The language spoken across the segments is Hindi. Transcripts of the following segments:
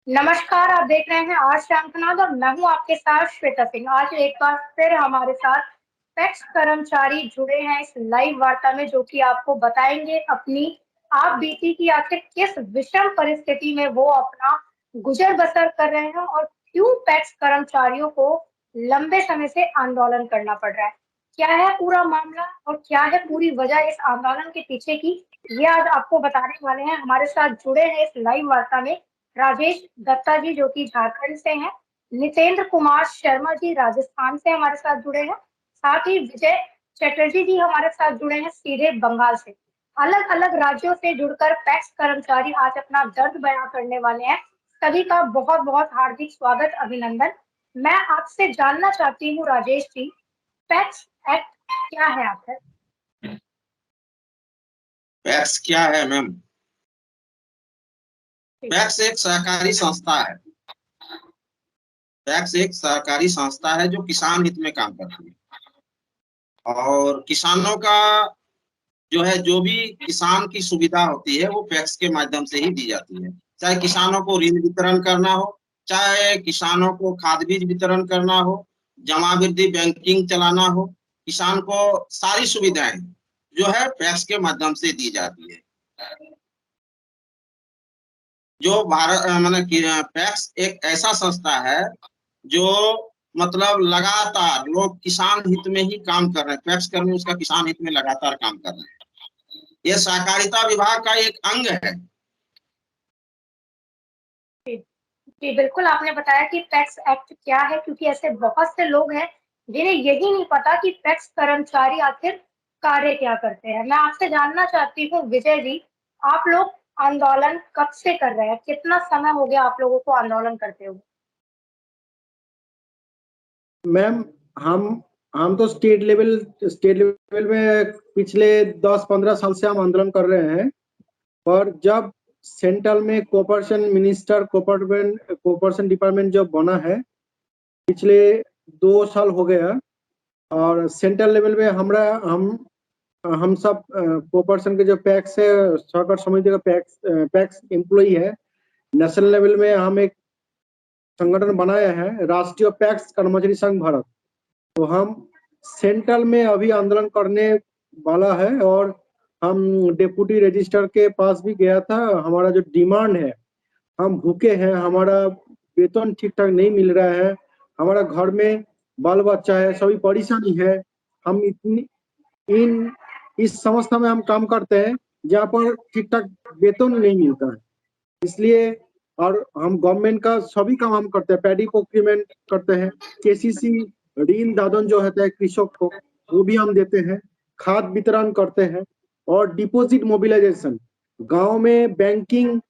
नमस्कार, आप देख रहे हैं आज श्यामनाथ और मैं हूं आपके साथ श्वेता सिंह। आज एक बार फिर हमारे साथ टैक्स कर्मचारी जुड़े हैं इस लाइव वार्ता में, जो कि आपको बताएंगे अपनी आप बीती की आखिर किस विषम परिस्थिति में वो अपना गुजर बसर कर रहे हैं और क्यों टैक्स कर्मचारियों को लंबे समय से आंदोलन करना पड़ रहा है। क्या है पूरा मामला और क्या है पूरी वजह इस आंदोलन के पीछे की, ये आज आपको बताने वाले हैं। हमारे साथ जुड़े हैं इस लाइव वार्ता में राजेश दत्ता जी, जो कि झारखंड से हैं। नितेंद्र कुमार शर्मा जी राजस्थान से हमारे साथ जुड़े हैं। साथ ही विजय चटर्जी जी हमारे साथ जुड़े हैं सीधे बंगाल से। अलग अलग राज्यों से जुड़कर पैक्स कर्मचारी आज अपना दर्द बयां करने वाले हैं। सभी का बहुत बहुत हार्दिक स्वागत, अभिनंदन। मैं आपसे जानना चाहती हूँ राजेश जी, पैक्स एक्ट क्या है आखिर? पैक्स क्या है मैम? पैक्स एक सहकारी संस्था है। पैक्स एक सहकारी संस्था है जो किसान हित में काम करती है और किसानों का जो है, जो भी किसान की सुविधा होती है वो पैक्स के माध्यम से ही दी जाती है। चाहे किसानों को ऋण वितरण करना हो, चाहे किसानों को खाद बीज वितरण करना हो, जमा वृद्धि बैंकिंग चलाना हो, किसान को सारी सुविधाएं जो है पैक्स के माध्यम से दी जाती है। जो भारत मतलब पैक्स एक ऐसा संस्था है जो मतलब लगातार लोग किसान हित में ही काम कर रहे हैं। पैक्स कर्मी उसका किसान हित में लगातार काम कर रहे हैं। ये सहकारिता विभाग का एक अंग है। जी बिल्कुल, आपने बताया कि पैक्स एक्ट क्या है, क्योंकि ऐसे बहुत से लोग हैं जिन्हें यही नहीं पता कि पैक्स कर्मचारी आखिर कार्य क्या करते हैं। मैं आपसे जानना चाहती हूँ विजय जी, आप लोग आंदोलन कब से कर रहे हैं? कितना समय हो गया आप लोगों को आंदोलन करते हुए? मैम, हम तो स्टेट लेवल में पिछले 10-15 साल से हम आंदोलन कर रहे हैं। पर जब सेंट्रल में कोऑपरेशन डिपार्टमेंट जब बना है, पिछले 2 साल हो गया, और सेंट्रल लेवल में हम सब कोऑपरेशन के जो पैक्स है, सहकार समिति का पैक्स एम्प्लॉई है। नेशनल लेवल में हम एक संगठन बनाया है, राष्ट्रीय पैक्स कर्मचारी संघ भारत। तो हम सेंट्रल में अभी आंदोलन करने वाला है, और हम डेप्यूटी रजिस्ट्रार के पास भी गया था। हमारा जो डिमांड है, हम भूखे हैं, हमारा वेतन ठीक ठाक नहीं मिल रहा है, हमारा घर में बाल बच्चा है, सभी परेशानी है। हम इस संस्था में हम काम करते हैं जहाँ पर ठीक ठाक वेतन नहीं मिलता है, इसलिए। और हम गवर्नमेंट का सभी काम हम करते हैं, पैडी प्रोक्योरमेंट करते हैं, केसीसी ऋण दादन जो होता है कृषक को, वो भी हम देते हैं, खाद वितरण करते हैं, और डिपॉजिट मोबिलाइजेशन गांव में बैंकिंग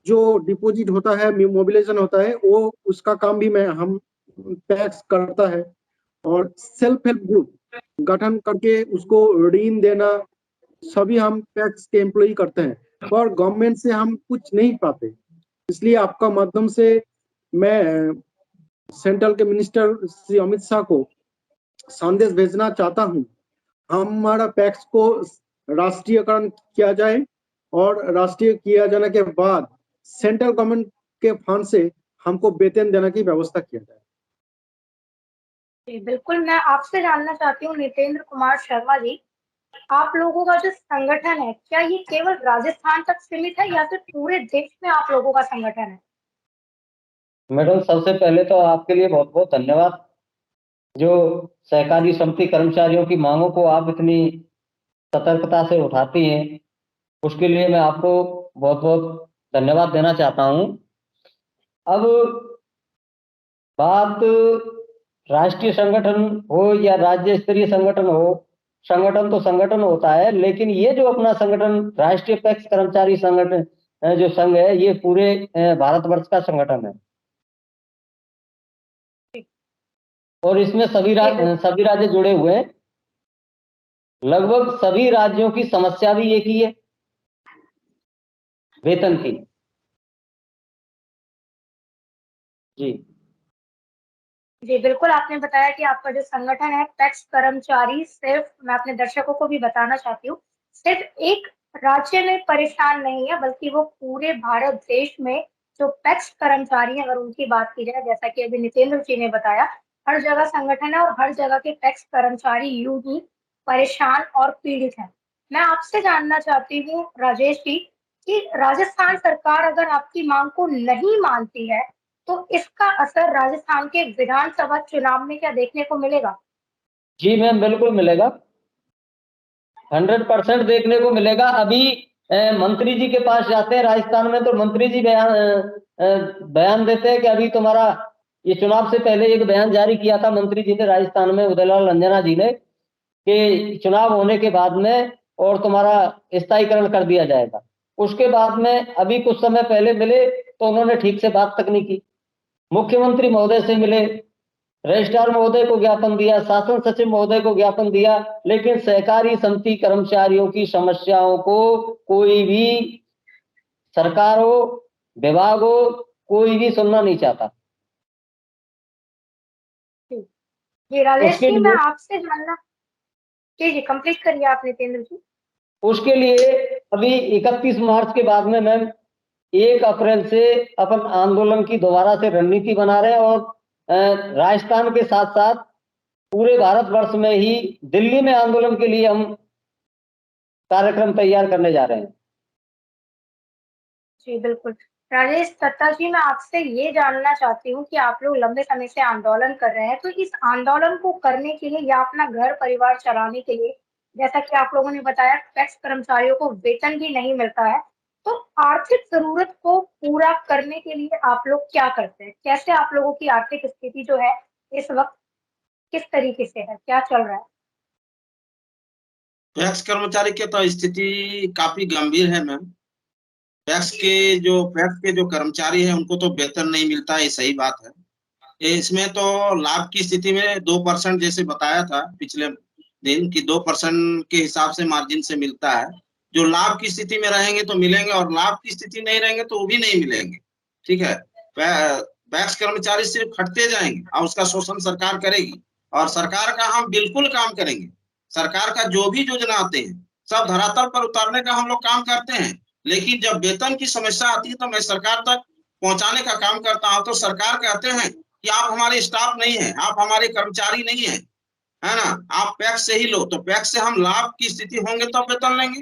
जो डिपॉजिट होता है, मोबिलाइजेशन होता है, वो उसका काम भी हम पैक्स करता है। और सेल्फ हेल्प ग्रुप गठन करके उसको ऋण देना, सभी हम पैक्स के एम्प्लॉय करते हैं। पर गवर्नमेंट से हम कुछ नहीं पाते, इसलिए आपका माध्यम से मैं सेंट्रल के मिनिस्टर श्री अमित शाह को संदेश भेजना चाहता हूं। हमारा पैक्स को राष्ट्रीयकरण किया जाए, और राष्ट्रीय किया जाने के बाद सेंट्रल गवर्नमेंट के फंड से हमको वेतन देने की व्यवस्था किया जाए। जी बिल्कुल, मैं आपसे जानना चाहती हूँ नितेंद्र कुमार शर्मा जी, आप लोगों का जो संगठन है, क्या ये केवल राजस्थान तक सीमित है या फिर पूरे देश में आप लोगों का संगठन है? मैडम, सबसे पहले तो आपके लिए बहुत बहुत धन्यवाद। जो सहकारी समिति कर्मचारियों की मांगों को आप इतनी सतर्कता से उठाती हैं, उसके लिए मैं आपको बहुत बहुत धन्यवाद देना चाहता हूं। अब बात राष्ट्रीय संगठन हो या राज्य स्तरीय संगठन हो, संगठन तो संगठन होता है, लेकिन ये जो अपना संगठन राष्ट्रीय पैक्स कर्मचारी संगठन जो संघ है, ये पूरे भारतवर्ष का संगठन है, और इसमें सभी राज्य जुड़े हुए हैं। लगभग सभी राज्यों की समस्या भी एक ही है, वेतन की। जी जी बिल्कुल, आपने बताया कि आपका जो संगठन है पैक्स कर्मचारी, सिर्फ मैं अपने दर्शकों को भी बताना चाहती हूँ, सिर्फ एक राज्य में परेशान नहीं है, बल्कि वो पूरे भारत देश में जो पैक्स कर्मचारी हैं, अगर उनकी बात की जाए, जैसा कि अभी नितेंद्र जी ने बताया, हर जगह संगठन है और हर जगह के पैक्स कर्मचारी यूं ही परेशान और पीड़ित हैं। मैं आपसे जानना चाहती हूँ राजेश जी कि राजस्थान सरकार अगर आपकी मांग को नहीं मानती है तो इसका असर राजस्थान के विधानसभा चुनाव में क्या देखने को मिलेगा? जी मैम, बिल्कुल मिलेगा, 100% देखने को मिलेगा। अभी मंत्री जी के पास जाते हैं राजस्थान में, तो मंत्री जी बयान देते हैं कि अभी तुम्हारा, ये चुनाव से पहले एक बयान जारी किया था मंत्री जी ने राजस्थान में, उदयलाल अंजना जी ने, कि चुनाव होने के बाद में और तुम्हारा स्थायीकरण कर दिया जाएगा। उसके बाद में अभी कुछ समय पहले मिले तो उन्होंने ठीक से बात तक नहीं की। मुख्यमंत्री महोदय से मिले, रजिस्ट्रार महोदय को ज्ञापन दिया, शासन सचिव महोदय को ज्ञापन दिया, लेकिन सहकारी समिति कर्मचारियों की समस्याओं को कोई भी सरकार हो, विभाग हो, कोई भी सुनना नहीं चाहता। जी राजेश उसके जी, मैं लिए आपसे जानना, जी कंप्लीट करिए आप नितेंद्र जी। उसके लिए अभी 31 मार्च के बाद में मैम 1 अप्रैल से अपन आंदोलन की दोबारा से रणनीति बना रहे हैं, और राजस्थान के साथ साथ पूरे भारतवर्ष में ही दिल्ली में आंदोलन के लिए हम कार्यक्रम तैयार करने जा रहे हैं। जी बिल्कुल। राजेश दत्ता जी, मैं आपसे ये जानना चाहती हूँ कि आप लोग लंबे समय से आंदोलन कर रहे हैं, तो इस आंदोलन को करने के लिए या अपना घर परिवार चलाने के लिए, जैसा कि आप लोगों ने बताया टैक्स कर्मचारियों को वेतन भी नहीं मिलता है, तो आर्थिक जरूरत को पूरा करने के लिए आप लोग क्या करते हैं? कैसे आप लोगों की आर्थिक स्थिति जो है इस वक्त किस तरीके से है, क्या चल रहा है? पैक्स कर्मचारी की तो स्थिति काफी गंभीर है मैम। पैक्स के जो कर्मचारी हैं उनको तो वेतन नहीं मिलता है, सही बात है। इसमें तो लाभ की स्थिति में 2% जैसे बताया था पिछले दिन की 2% के हिसाब से मार्जिन से मिलता है। जो लाभ की स्थिति में रहेंगे तो मिलेंगे और लाभ की स्थिति नहीं रहेंगे तो वो भी नहीं मिलेंगे। ठीक है, पैक्स कर्मचारी सिर्फ खटते जाएंगे और उसका शोषण सरकार करेगी, और सरकार का हम बिल्कुल काम करेंगे। सरकार का जो भी योजना आते हैं सब धरातल पर उतारने का हम लोग काम करते हैं, लेकिन जब वेतन की समस्या आती है तो मैं सरकार तक पहुंचाने का काम करता हूं। तो सरकार कहते हैं कि आप हमारे स्टाफ नहीं है, आप हमारे कर्मचारी नहीं है, है ना, आप पैक्स से ही लो। तो पैक्स से हम लाभ की स्थिति होंगे तो वेतन लेंगे,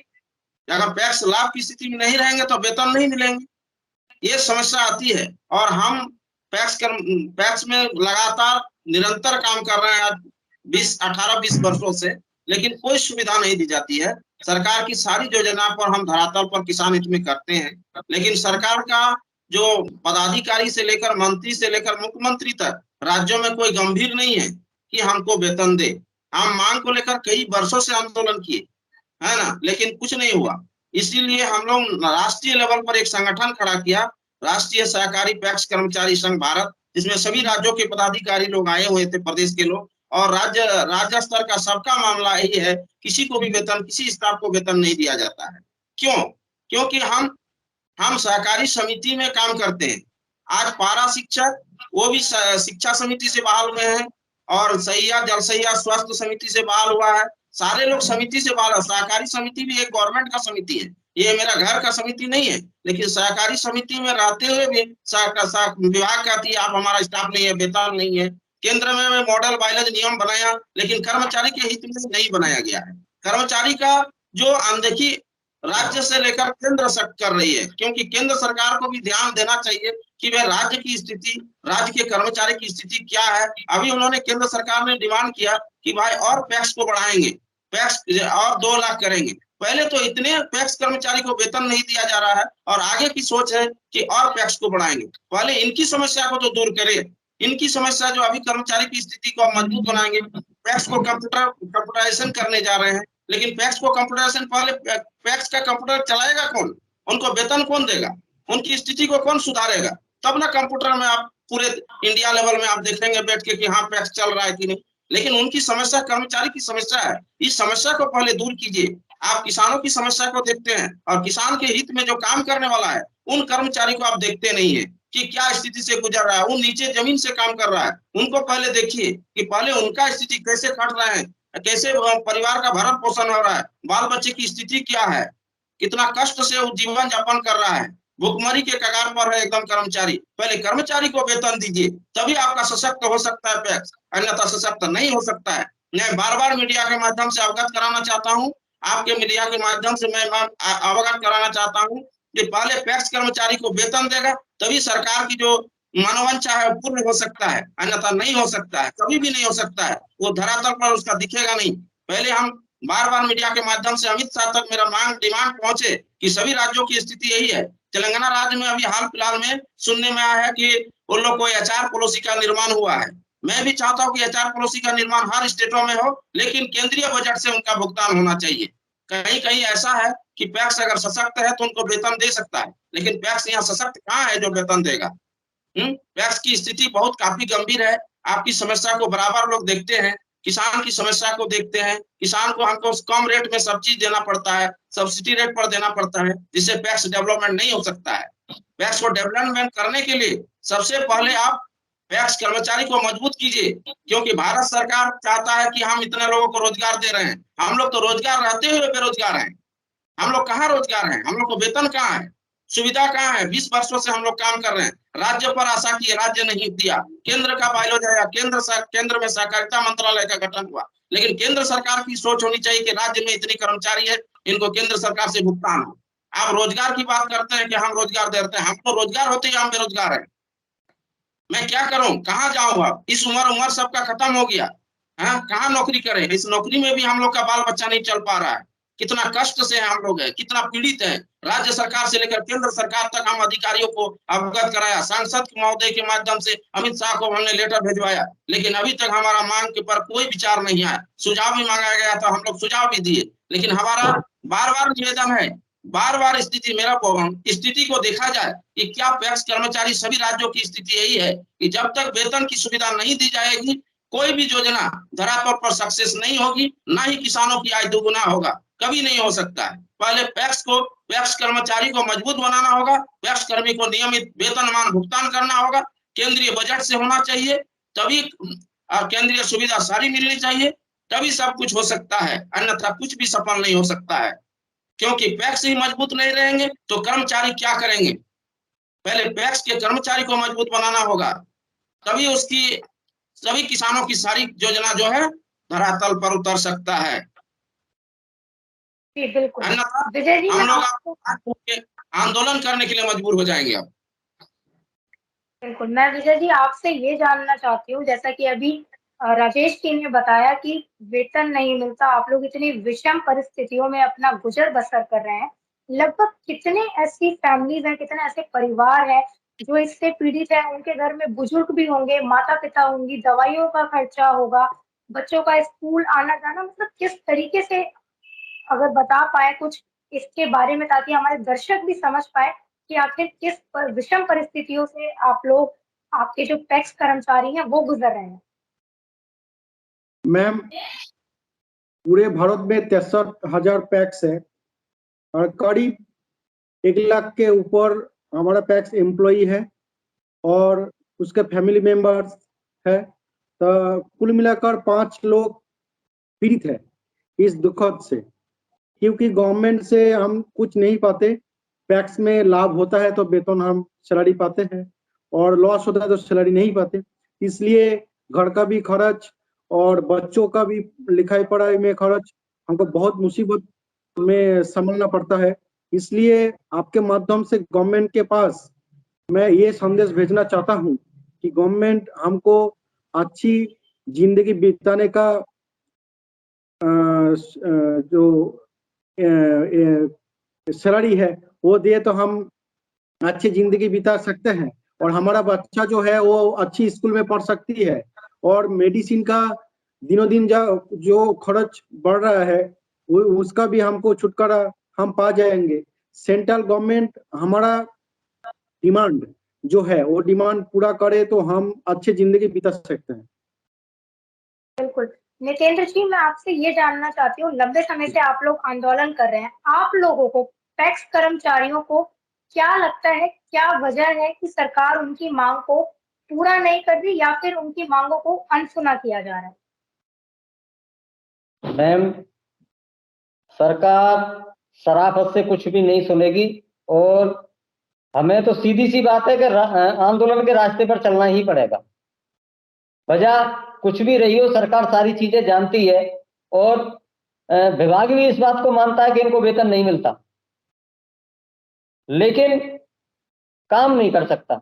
अगर पैक्स लाभ की स्थिति में नहीं रहेंगे तो वेतन नहीं मिलेंगे। ये समस्या आती है और हम पैक्स में लगातार निरंतर काम कर रहे हैं 18-20 वर्षों से, लेकिन कोई सुविधा नहीं दी जाती है। सरकार की सारी योजना पर हम धरातल पर किसान हित में करते हैं, लेकिन सरकार का जो पदाधिकारी से लेकर मंत्री से लेकर मुख्यमंत्री तक राज्यों में कोई गंभीर नहीं है कि हमको वेतन दे। हम मांग को लेकर कई वर्षों से आंदोलन किए, है ना, लेकिन कुछ नहीं हुआ। इसीलिए हम लोग राष्ट्रीय लेवल पर एक संगठन खड़ा किया, राष्ट्रीय सहकारी पैक्स कर्मचारी संघ भारत, जिसमें सभी राज्यों के पदाधिकारी लोग आए हुए थे, प्रदेश के लोग, और राज्य स्तर का सबका मामला यही है, किसी को भी वेतन, किसी स्टाफ को वेतन नहीं दिया जाता है। क्यों? क्योंकि हम सहकारी समिति में काम करते हैं। आज पारा शिक्षक वो भी शिक्षा समिति से बहाल हुए हैं, और सैया जल सैया स्वास्थ्य समिति से बहाल हुआ है। सारे लोग समिति से बहाल। सहकारी समिति भी एक गवर्नमेंट का समिति है, ये मेरा घर का समिति नहीं है, लेकिन सहकारी समिति में रहते हुए भी विभाग कहती है आप हमारा स्टाफ नहीं है, वेतन नहीं है। केंद्र में मॉडल बायलॉज नियम बनाया, लेकिन कर्मचारी के हित में नहीं बनाया गया है। कर्मचारी का जो अनदेखी राज्य से लेकर केंद्र तक कर रही है, क्योंकि केंद्र सरकार को भी ध्यान देना चाहिए कि वह राज्य की स्थिति, राज्य के कर्मचारी की स्थिति क्या है। अभी उन्होंने, केंद्र सरकार ने डिमांड किया कि भाई और पैक्स को बढ़ाएंगे, पैक्स और 2 लाख करेंगे। पहले तो इतने पैक्स कर्मचारी को वेतन नहीं दिया जा रहा है और आगे की सोच है कि और पैक्स को बढ़ाएंगे। पहले इनकी समस्या को तो दूर करें, इनकी समस्या जो अभी कर्मचारी की स्थिति को मजबूत बनाएंगे। पैक्स को कंप्यूटराइजेशन करने जा रहे हैं, लेकिन पैक्स को कंप्यूटराइजेशन, पहले पैक्स का कंप्यूटर चलाएगा कौन, उनको वेतन कौन देगा, उनकी स्थिति को कौन सुधारेगा? तब ना कंप्यूटर में आप पूरे इंडिया लेवल में आप देखेंगे बैठ के कि हाँ पैक्स चल रहा है कि नहीं। लेकिन उनकी समस्या कर्मचारी की समस्या है, इस समस्या को पहले दूर कीजिए। आप किसानों की समस्या को देखते हैं और किसान के हित में जो काम करने वाला है उन कर्मचारी को आप देखते नहीं है कि क्या स्थिति से गुजर रहा है। वो नीचे जमीन से काम कर रहा है, उनको पहले देखिए कि पहले उनका स्थिति कैसे कट रहा है, कैसे परिवार का भरण पोषण हो रहा है, बाल बच्चे की स्थिति क्या है, कितना कष्ट से वो जीवन यापन कर रहा है। भुखमरी के कगार पर है एकदम कर्मचारी। पहले कर्मचारी को वेतन दीजिए, तभी आपका सशक्त हो सकता है पैक्स, अन्यथा सशक्त नहीं हो सकता है। मैं बार बार मीडिया के माध्यम से अवगत कराना चाहता हूँ, आपके मीडिया के माध्यम से मैं अवगत कराना चाहता हूँ कि पहले पैक्स कर्मचारी को वेतन देगा, तभी सरकार की जो मनोवांछा है पूर्ण हो सकता है, अन्यथा नहीं हो सकता है, कभी भी नहीं हो सकता है। वो धरातल पर उसका दिखेगा नहीं। पहले हम बार बार मीडिया के माध्यम से अमित शाह तक मेरा डिमांड पहुंचे कि सभी राज्यों की स्थिति यही है। तेलंगाना राज्य में अभी हाल फिलहाल में सुनने में आया है कि उन लोग को एचआर पॉलिसी का निर्माण हुआ है। मैं भी चाहता हूँ कि एचआर पॉलिसी का निर्माण हर स्टेटों में हो, लेकिन केंद्रीय बजट से उनका भुगतान होना चाहिए। कहीं कहीं ऐसा है कि पैक्स अगर सशक्त है तो उनको वेतन दे सकता है, लेकिन पैक्स यहाँ सशक्त कहाँ है जो वेतन देगा। पैक्स की स्थिति बहुत काफी गंभीर है। आपकी समस्या को बराबर लोग देखते हैं, किसान की समस्या को देखते हैं। किसान को हमको कम रेट में सब चीज देना पड़ता है, सब्सिडी रेट पर देना पड़ता है, जिससे पैक्स डेवलपमेंट नहीं हो सकता है। पैक्स को डेवलपमेंट करने के लिए सबसे पहले आप पैक्स कर्मचारी को मजबूत कीजिए, क्योंकि भारत सरकार चाहता है कि हम इतने लोगों को रोजगार दे रहे हैं। हम लोग तो रोजगार रहते हुए बेरोजगार हैं। हम लोग कहाँ रोजगार हैं, हम लोग को वेतन कहाँ है, सुविधा कहाँ है। 20 वर्षों से हम लोग काम कर रहे हैं, राज्य पर आशा की, राज्य नहीं दिया। केंद्र का बायलॉज आया, केंद्र में सहकारिता मंत्रालय का गठन हुआ, लेकिन केंद्र सरकार की सोच होनी चाहिए कि राज्य में इतनी कर्मचारी है, इनको केंद्र सरकार से भुगतान हो। आप रोजगार की बात करते हैं कि हम रोजगार देते हैं, हमको रोजगार होते ही हम बेरोजगार हैं। मैं क्या करूं, कहाँ जाऊं? अब इस उम्र सबका खत्म हो गया, हाँ, कहाँ नौकरी करें? इस नौकरी में भी हम लोग का बाल बच्चा नहीं चल पा रहा है। कितना कष्ट से हम लोग हैं, कितना पीड़ित है। राज्य सरकार से लेकर केंद्र सरकार तक हम अधिकारियों को अवगत कराया, सांसद महोदय के माध्यम से अमित शाह को हमने लेटर भिजवाया, लेकिन अभी तक हमारा मांग के पर कोई विचार नहीं आया। सुझाव भी मांगा गया था, हम लोग सुझाव भी दिए, लेकिन हमारा बार बार निवेदन है, बार बार स्थिति को देखा जाए कि क्या पैक्स कर्मचारी, सभी राज्यों की स्थिति यही है कि जब तक वेतन की सुविधा नहीं दी जाएगी, कोई भी योजना धरातल पर सक्सेस नहीं होगी, ना ही किसानों की आय दोगुना होगा, कभी नहीं हो सकता है। पहले पैक्स कर्मचारी को मजबूत बनाना होगा, पैक्स कर्मी को नियमित वेतनमान भुगतान करना होगा, केंद्रीय बजट से होना चाहिए, तभी केंद्रीय सुविधा सारी मिलनी चाहिए, तभी सब कुछ हो सकता है, अन्यथा कुछ भी सफल नहीं हो सकता है। क्योंकि पैक्स ही मजबूत नहीं रहेंगे तो कर्मचारी क्या करेंगे। पहले पैक्स के कर्मचारी को मजबूत बनाना होगा, तभी उसकी सभी किसानों की सारी योजना जो है धरातल पर उतर सकता है। जी बिल्कुल। अन्यथा विजय जी, हम लोग आंदोलन करने के लिए मजबूर हो जाएंगे। अब बिल्कुल, मैं विजय जी आपसे ये जानना चाहती हूँ, जैसा कि अभी राजेश जी ने बताया कि वेतन नहीं मिलता, आप लोग इतनी विषम परिस्थितियों में अपना गुजर बसर कर रहे हैं। लगभग कितने ऐसी फैमिलीज हैं, कितने ऐसे परिवार हैं जो इससे पीड़ित है? उनके घर में बुजुर्ग भी होंगे, माता पिता होंगी, दवाइयों का खर्चा होगा, बच्चों का स्कूल आना जाना, मतलब किस तरीके से, अगर बता पाए कुछ इसके बारे में, ताकि हमारे दर्शक भी समझ पाए कि आखिर किस विषम परिस्थितियों से आप लोग, आपके जो पैक्स कर्मचारी हैं, वो गुजर रहे हैं। मैम, पूरे भारत में 63,000 पैक्स है और करीब 1 लाख के ऊपर हमारा पैक्स एम्प्लॉई है और उसके फैमिली मेंबर्स है। तो कुल मिलाकर 5 लोग पीड़ित है इस दुखद से, क्योंकि गवर्नमेंट से हम कुछ नहीं पाते। पैक्स में लाभ होता है तो वेतन हम सैलरी पाते हैं, और लॉस होता है तो सैलरी नहीं पाते। इसलिए घर का भी खर्च और बच्चों का भी लिखाई पढ़ाई में खर्च हमको बहुत मुसीबत में संभलना पड़ता है। इसलिए आपके माध्यम से गवर्नमेंट के पास मैं ये संदेश भेजना चाहता हूँ कि गवर्नमेंट हमको अच्छी जिंदगी बिताने का जो सैलरी है वो दे, तो हम अच्छी जिंदगी बिता सकते हैं और हमारा बच्चा जो है वो अच्छी स्कूल में पढ़ सकती है। और मेडिसिन का दिनों दिन जो खर्च बढ़ रहा है उसका भी हमको छुटकारा हम पा जाएंगे। सेंट्रल गवर्नमेंट हमारा डिमांड जो है वो डिमांड पूरा करे तो हम अच्छी जिंदगी बिता सकते हैं। बिल्कुल। नितेंद्र जी, मैं आपसे ये जानना चाहती हूँ, लंबे समय से आप लोग आंदोलन कर रहे हैं, आप लोगों को, पैक्स कर्मचारियों को क्या लगता है, क्या वजह है कि सरकार उनकी मांग को पूरा नहीं कर रही, या फिर उनकी मांगों को अनसुना किया जा रहा है? मैम, सरकार शराफत से कुछ भी नहीं सुनेगी और हमें तो सीधी सी बात है कि आंदोलन के रास्ते पर चलना ही पड़ेगा। वजह कुछ भी रही हो, सरकार सारी चीजें जानती है और विभाग भी इस बात को मानता है कि इनको वेतन नहीं मिलता, लेकिन काम नहीं कर सकता।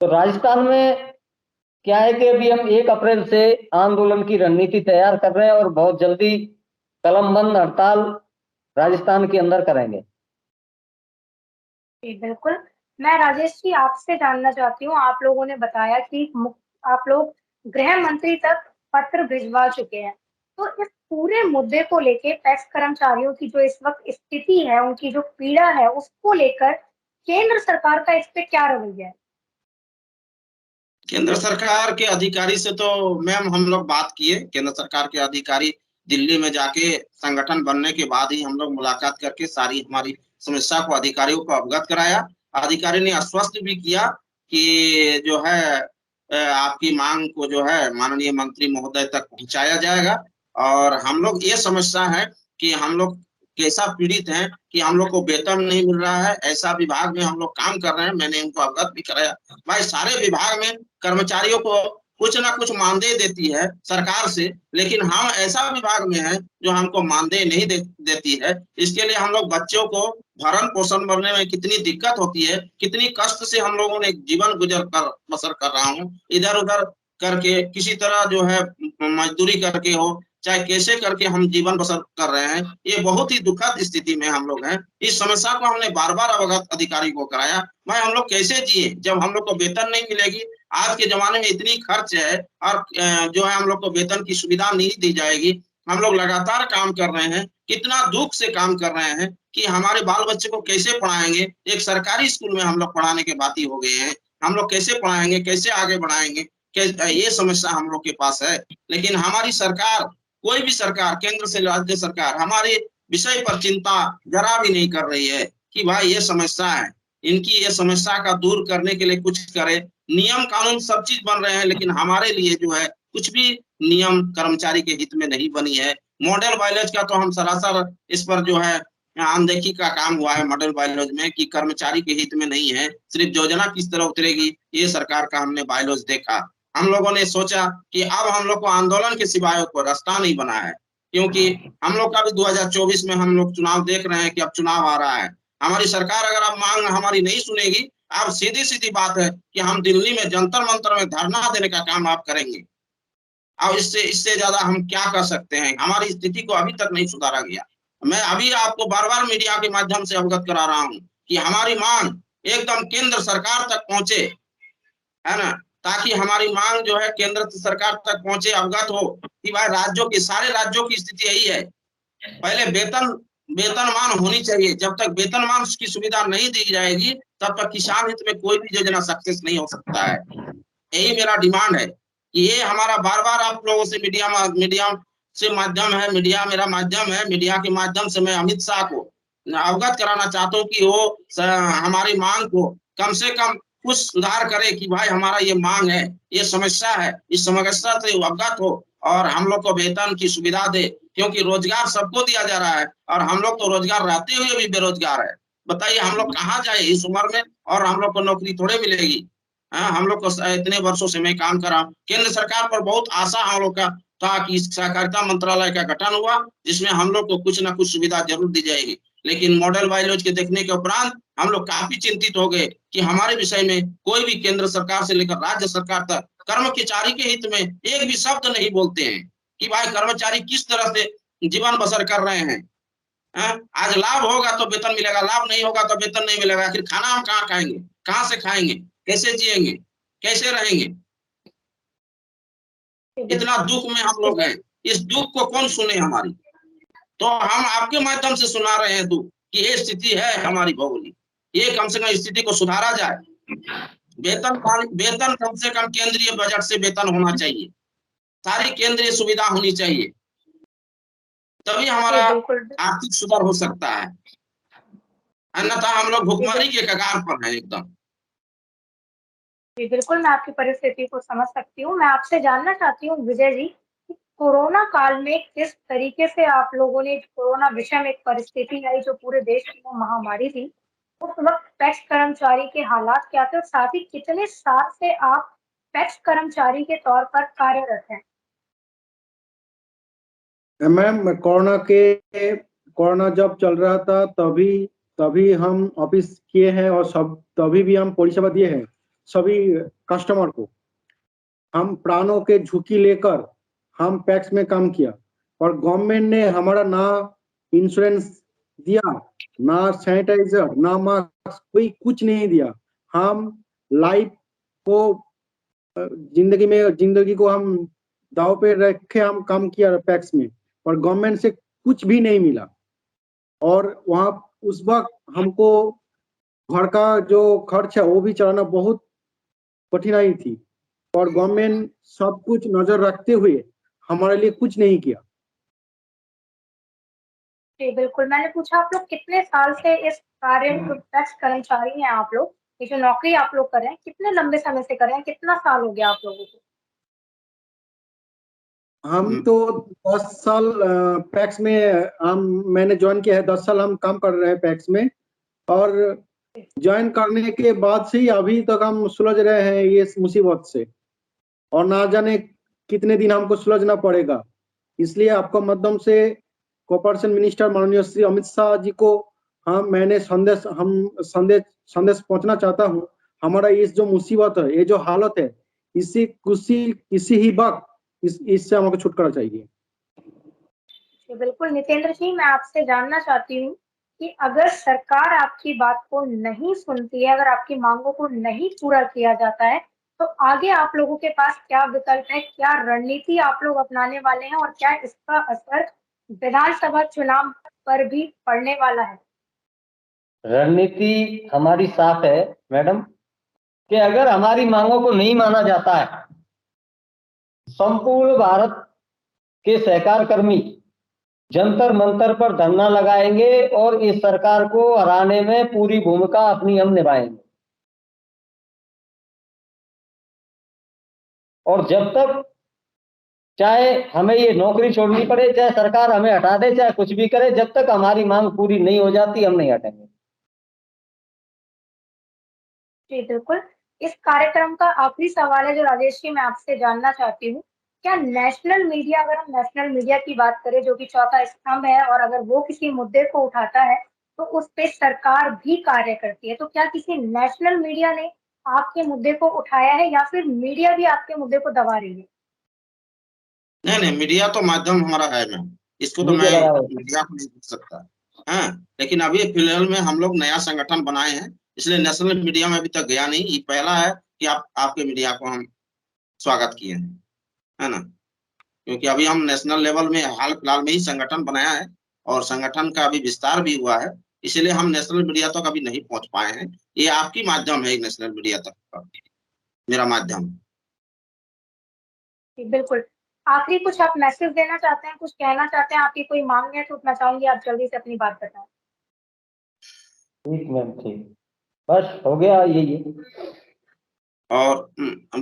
तो राजस्थान में क्या है कि अभी हम 1 अप्रैल से आंदोलन की रणनीति तैयार कर रहे हैं और बहुत जल्दी कलमबंद हड़ताल राजस्थान के अंदर करेंगे। जी बिल्कुल। मैं राजेश जी आपसे जानना चाहती हूँ, आप लोगों ने बताया कि आप लोग गृह मंत्री तक पत्र भिजवा चुके हैं, तो इस पूरे मुद्दे को लेके पैक्स कर्मचारियों की जो इस वक्त स्थिति है, उनकी जो पीड़ा है, उसको लेकर केंद्र सरकार का इस पे क्या रवैया है? केंद्र सरकार के अधिकारी से तो मैम हम लोग बात किए। केंद्र सरकार के अधिकारी दिल्ली में जाके संगठन बनने के बाद ही हम लोग मुलाकात करके सारी हमारी समस्या को अधिकारियों को अवगत कराया। अधिकारी ने आश्वस्त भी किया कि जो है आपकी मांग को जो है माननीय मंत्री महोदय तक पहुंचाया जाएगा। और हम लोग ये समस्या है कि हम लोग कैसा पीड़ित हैं कि हम लोग को वेतन नहीं मिल रहा है, ऐसा विभाग में हम लोग काम कर रहे हैं। मैंने उनको अवगत भी कराया। भाई सारे विभाग में कर्मचारियों को कुछ ना कुछ मानदेय देती है सरकार से, लेकिन हम ऐसा विभाग में है जो हमको मानदेय नहीं देती है। इसके लिए हम लोग बच्चों को भरण पोषण करने में कितनी दिक्कत होती है, कितनी कष्ट से हम लोगों ने जीवन गुजर कर बसर कर रहा हूँ, इधर उधर करके किसी तरह जो है मजदूरी करके हो चाहे कैसे करके हम जीवन बसर कर रहे हैं। ये बहुत ही दुखद स्थिति में हम लोग हैं। इस समस्या को हमने बार बार अवगत अधिकारी को कराया। भाई हम लोग कैसे जिए जब हम लोग को वेतन नहीं मिलेगी। आज के जमाने में इतनी खर्च है और जो है हम लोग को वेतन की सुविधा नहीं दी जाएगी। हम लोग लगातार काम कर रहे हैं, कितना दुख से काम कर रहे हैं कि हमारे बाल बच्चे को कैसे पढ़ाएंगे। एक सरकारी स्कूल में हम लोग पढ़ाने के बाती हो गए हैं, हम लोग कैसे पढ़ाएंगे, कैसे आगे बढ़ाएंगे, ये समस्या हम लोग के पास है। लेकिन हमारी सरकार, कोई भी सरकार, केंद्र से राज्य सरकार हमारे विषय पर चिंता जरा भी नहीं कर रही है कि भाई ये समस्या है, इनकी ये समस्या का दूर करने के लिए कुछ करे। नियम कानून सब चीज बन रहे हैं, लेकिन हमारे लिए जो है कुछ भी नियम कर्मचारी के हित में नहीं बनी है। मॉडल बायोलॉज का तो हम सरासर इस पर जो है अनदेखी का काम हुआ है मॉडल बायोलॉज में कि कर्मचारी के हित में नहीं है, सिर्फ योजना किस तरह उतरेगी ये सरकार का हमने बायोलॉज देखा। हम लोगों ने सोचा कि अब हम लोग को आंदोलन के सिवाय को रास्ता नहीं बना है, क्योंकि हम लोग का भी 2024 में हम लोग चुनाव देख रहे हैं कि अब चुनाव आ रहा है। हमारी सरकार अगर अब मांग हमारी नहीं सुनेगी, अब सीधी सीधी बात है कि हम दिल्ली में जंतर मंतर में धरना देने का काम आप करेंगे। अब इससे इससे ज्यादा हम क्या कर सकते हैं। हमारी स्थिति को अभी तक नहीं सुधारा गया। मैं अभी आपको बार बार मीडिया के माध्यम से अवगत करा रहा हूँ कि हमारी मांग एकदम केंद्र सरकार तक पहुंचे, है ना, ताकि हमारी मांग जो है केंद्र सरकार तक पहुंचे, अवगत हो कि भाई राज्यों की, सारे राज्यों की स्थिति यही है। पहले वेतनमान होनी चाहिए। जब तक वेतनमान की सुविधा नहीं दी जाएगी तब तक किसान हित में कोई भी योजना सक्सेस नहीं हो सकता है। यही मेरा डिमांड है कि ये हमारा बार बार आप लोगों से मीडिया से माध्यम है, मीडिया मेरा माध्यम है, मीडिया के माध्यम से मैं अमित शाह को अवगत कराना चाहता हूँ कि वो हमारी मांग को कम से कम कुछ सुधार करे कि भाई हमारा ये मांग है, ये समस्या है, इस समस्या से अवगत हो और हम लोग को वेतन की सुविधा दे, क्योंकि रोजगार सबको दिया जा रहा है और हम लोग तो रोजगार रहते हुए भी बेरोजगार है। बताइए हम लोग कहाँ जाए इस उम्र में, और हम लोग को नौकरी थोड़े मिलेगी। हम लोग को इतने वर्षों से मैं काम कर रहा हूँ। केंद्र सरकार पर बहुत आशा हम लोग का था कि सहकारिता मंत्रालय का गठन हुआ जिसमें हम लोग को कुछ ना कुछ सुविधा जरूर दी जाएगी, लेकिन मॉडल बायोलॉजी के देखने के उपरांत हम लोग काफी चिंतित हो गए कि हमारे विषय में कोई भी केंद्र सरकार से लेकर राज्य सरकार तक कर्मचारी के हित में एक भी शब्द नहीं बोलते हैं कि भाई कर्मचारी किस तरह से जीवन बसर कर रहे हैं। आज लाभ होगा तो वेतन मिलेगा, लाभ नहीं होगा तो वेतन नहीं मिलेगा। फिर खाना हम कहाँ खाएंगे, कहाँ से खाएंगे, कैसे जिएंगे, कैसे रहेंगे। इतना दुख में हम लोग हैं, इस दुख को कौन सुने हमारी। तो हम आपके माध्यम से सुना रहे हैं दुख कि ये स्थिति है हमारी भौगोलिक, ये कम से कम स्थिति को सुधारा जाए। वेतन कम से कम केंद्रीय बजट से वेतन होना चाहिए, सारी केंद्रीय सुविधा होनी चाहिए, तभी हमारा आर्थिक सुधार हो सकता है। अन्यथा हम लोग भुखमरी के कगार पर हैं एकदम। जी बिल्कुल, मैं आपकी परिस्थिति को समझ सकती हूँ। मैं आपसे जानना चाहती हूँ विजय जी, कोरोना काल में किस तरीके से आप लोगों ने कोरोना विषम एक परिस्थिति आई जो पूरे देश की वो महामारी थी, उस वक्त पैक्स कर्मचारी के हालात क्या थे और साथ ही कितने साल से आप पैक्स कर्मचारी के तौर पर कार्यरत हैं? मैम, कोरोना जब चल रहा था तभी हम ऑफिस किए हैं और तभी भी हम परिसेवा दिए हैं सभी कस्टमर को। हम प्राणों के झुकी लेकर हम पैक्स में काम किया और गवर्नमेंट ने हमारा ना इंश्योरेंस दिया, ना सैनिटाइजर, ना मास्क, कोई कुछ नहीं दिया। हम लाइफ को जिंदगी को हम दाव पे रखे हम काम किया पैक्स में और गवर्नमेंट से कुछ भी नहीं मिला। और वहाँ उस वक्त हमको घर का जो खर्च है वो भी चलाना बहुत कठिनाई थी और गवर्नमेंट सब कुछ नजर रखते हुए हमारे लिए कुछ नहीं किया। जी बिल्कुल, मैंने पूछा आप लोग कितने साल से इस पैक्स कर्मचारी हैं आप लोग, ये जो नौकरी आप लोग कर रहे हैं कितने लंबे समय से कर रहे हैं, कितना साल हो गया आप लोगों को? हम तो 10 साल पैक्स में मैंने ज्वाइन किया है। 10 साल हम काम कर रहे हैं पैक्स में और ज्वाइन करने के बाद से ही अभी तक हम सुलझ रहे हैं ये मुसीबत से और ना जाने कितने दिन हमको सुलझना पड़ेगा। इसलिए आपको माध्यम से कोऑपरेशन मिनिस्टर माननीय श्री अमित शाह जी को मैंने संदेश पहुंचना चाहता हूं। हमारा ये जो मुसीबत है, ये जो हालत है, किसी ही वक्त इससे हमको छुटकारा चाहिए। बिल्कुल नितेंद्र जी, मैं आपसे जानना चाहती हूँ कि अगर सरकार आपकी बात को नहीं सुनती है, अगर आपकी मांगों को नहीं पूरा किया जाता है, तो आगे आप लोगों के पास क्या विकल्प है, क्या रणनीति आप लोग अपनाने वाले हैं और क्या इसका असर विधानसभा चुनाव पर भी पड़ने वाला है? रणनीति हमारी साफ है मैडम कि अगर हमारी मांगों को नहीं माना जाता है, संपूर्ण भारत के सहकार कर्मी जंतर मंतर पर धरना लगाएंगे और इस सरकार को हराने में पूरी भूमिका अपनी हम निभाएंगे। और जब तक चाहे हमें ये नौकरी छोड़नी पड़े, चाहे सरकार हमें हटा दे, चाहे कुछ भी करे, जब तक हमारी मांग पूरी नहीं हो जाती हम नहीं हटेंगे। जी बिल्कुल, इस कार्यक्रम का आखिरी सवाल है जो राजेश जी मैं आपसे जानना चाहती हूँ, क्या नेशनल मीडिया, अगर हम नेशनल मीडिया की बात करें जो कि चौथा स्तंभ है, और अगर वो किसी मुद्दे को उठाता है तो उस पे सरकार भी कार्य करती है, तो क्या किसी नेशनल मीडिया ने आपके मुद्दे को उठाया है या फिर मीडिया भी आपके मुद्दे को दबा रही है? नहीं, मीडिया तो माध्यम हमारा है मैम, इसको तो मैं मीडिया को नहीं पूछ सकता। हाँ, लेकिन अभी फिलहाल में हम लोग नया संगठन बनाए हैं, इसलिए नेशनल मीडिया में अभी तक गया नहीं। ये पहला है कि आपके मीडिया को हम स्वागत किए हैं, है ना, क्योंकि अभी हम नेशनल लेवल में हाल फिलहाल में ही संगठन बनाया है और संगठन का अभी विस्तार भी हुआ है, इसलिए हम नेशनल मीडिया तक अभी नहीं पहुंच पाए हैं। ये आपकी माध्यम है नेशनल मीडिया तक का, मेरा माध्यम। बिल्कुल, आखिरी कुछ आप मैसेज देना चाहते हैं, कुछ कहना चाहते हैं, आपकी कोई मांग है तो मैं चाहूंगी आप जल्दी से अपनी बात बताएं। ठीक मैम, ठीक, बस हो गया यही। और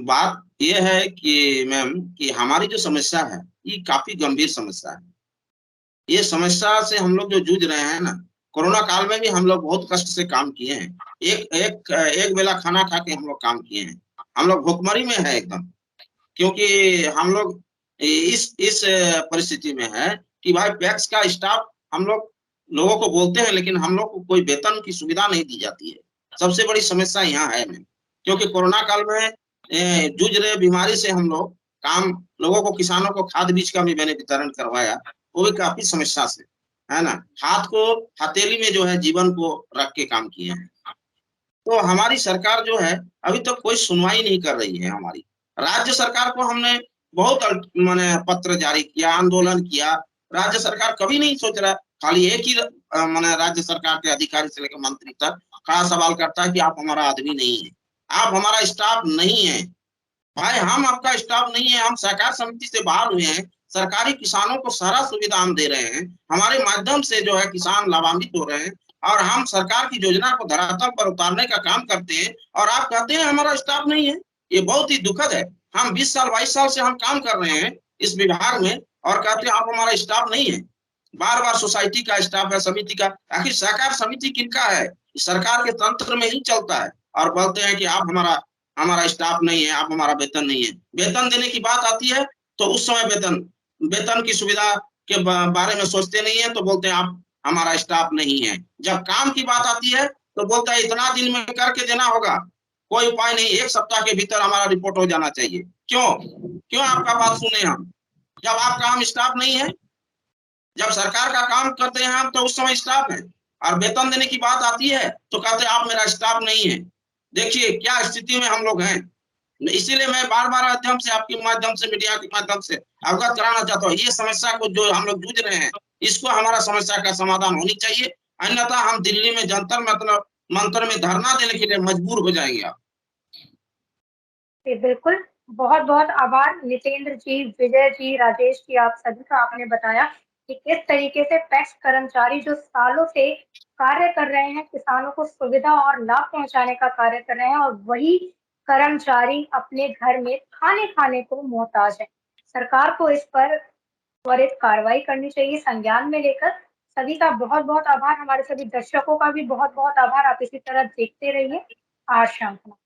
बात ये है कि मैम कि हमारी जो समस्या है ये काफी गंभीर समस्या है। ये समस्या से हम लोग जो जूझ रहे हैं ना, कोरोना काल में भी हम लोग बहुत कष्ट से काम किए हैं। एक बेला खाना खा के हम लोग काम किए हैं। हम लोग भुखमरी में है एकदम, क्योंकि हम लोग इस परिस्थिति में है कि भाई पैक्स का स्टाफ हम लोगों को बोलते हैं, लेकिन हम लोग को कोई वेतन की सुविधा नहीं दी जाती है। सबसे बड़ी समस्या यहाँ है मैम, क्योंकि कोरोना काल में जूझ रहे बीमारी से हम लोगों को, किसानों को खाद बीज का भी मैंने वितरण करवाया, वो भी काफी समस्या से, है ना, हाथ को हथेली में जो है जीवन को रख के काम किए हैं। तो हमारी सरकार जो है अभी तक कोई सुनवाई नहीं कर रही है। हमारी राज्य सरकार को हमने बहुत मैंने पत्र जारी किया, आंदोलन किया, राज्य सरकार कभी नहीं सोच रहा। खाली एक ही मैंने राज्य सरकार के अधिकारी से लेकर मंत्री तक खड़ा सवाल करता है कि आप हमारा आदमी नहीं है, आप हमारा स्टाफ नहीं है। भाई हम आपका स्टाफ नहीं है, हम सहकार समिति से बाहर हुए हैं, सरकारी किसानों को सारा सुविधा हम दे रहे हैं, हमारे माध्यम से जो है किसान लाभान्वित हो रहे हैं और हम सरकार की योजना को धरातल पर उतारने का काम करते हैं, और आप कहते हैं हमारा स्टाफ नहीं है। ये बहुत ही दुखद है। हम 20 साल 22 साल से हम काम कर रहे हैं, इस विभाग में और कहते हैं आप हमारा स्टाफ नहीं है। बार बार सोसाइटी का स्टाफ है, समिति का, आखिर सहकार समिति किनका है? सरकार के तंत्र में ही चलता है और बोलते हैं कि आप हमारा स्टाफ नहीं है, आप हमारा वेतन नहीं है। वेतन देने की बात आती है तो उस समय वेतन की सुविधा के बारे में सोचते नहीं है, तो बोलते हैं आप हमारा स्टाफ नहीं है। जब काम की बात आती है तो बोलता है इतना दिन में करके देना होगा, कोई उपाय नहीं, 1 सप्ताह के भीतर हमारा रिपोर्ट हो जाना चाहिए। क्यों आपका बात सुने हम, जब आपका हम स्टाफ नहीं है? जब सरकार का काम करते हैं हम तो उस समय स्टाफ है, और वेतन देने की बात आती है तो कहते हैं आप मेरा स्टाफ नहीं है। देखिए क्या स्थिति में हम लोग हैं। इसीलिए मैं बार-बार माध्यम से, आपके माध्यम से, मीडिया के माध्यम से अवगत कराना चाहता हूँ, ये समस्या को जो हम लोग जूझ रहे हैं, इसको हमारा समस्या का समाधान होनी चाहिए, अन्यथा हम दिल्ली में जंतर मंतर में धरना देने के लिए मजबूर हो जाएंगे आप। जी, बिल्कुल। बहुत-बहुत आभार नितेंद्र जी, विजय जी, राजेश जी, आप सभी का आपने बताया कि किस तरीके से पैक्स कर्मचारी जो सालों से कार्य कर रहे हैं, किसानों को सुविधा और लाभ पहुँचाने का कार्य कर रहे हैं, और वही कर्मचारी अपने घर में खाने को मोहताज है। सरकार को इस पर त्वरित कार्रवाई करनी चाहिए संज्ञान में लेकर। सभी का बहुत-बहुत आभार, हमारे सभी दर्शकों का भी बहुत-बहुत आभार। आप इसी तरह देखते रहिए आज शाम को।